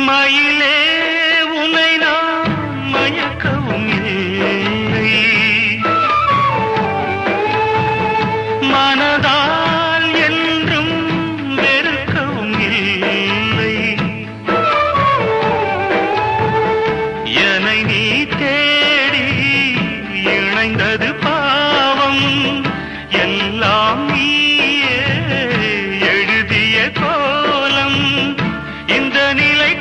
மயிலே உனை நான் மயக்கவும் இல்லை, மனதால் என்றும் வெறுக்கவும் இல்லை. என்னை நீ தேடி இணைந்தது பாவம், எல்லாம் நீயே எழுதிய கோலம். இந்த நிலை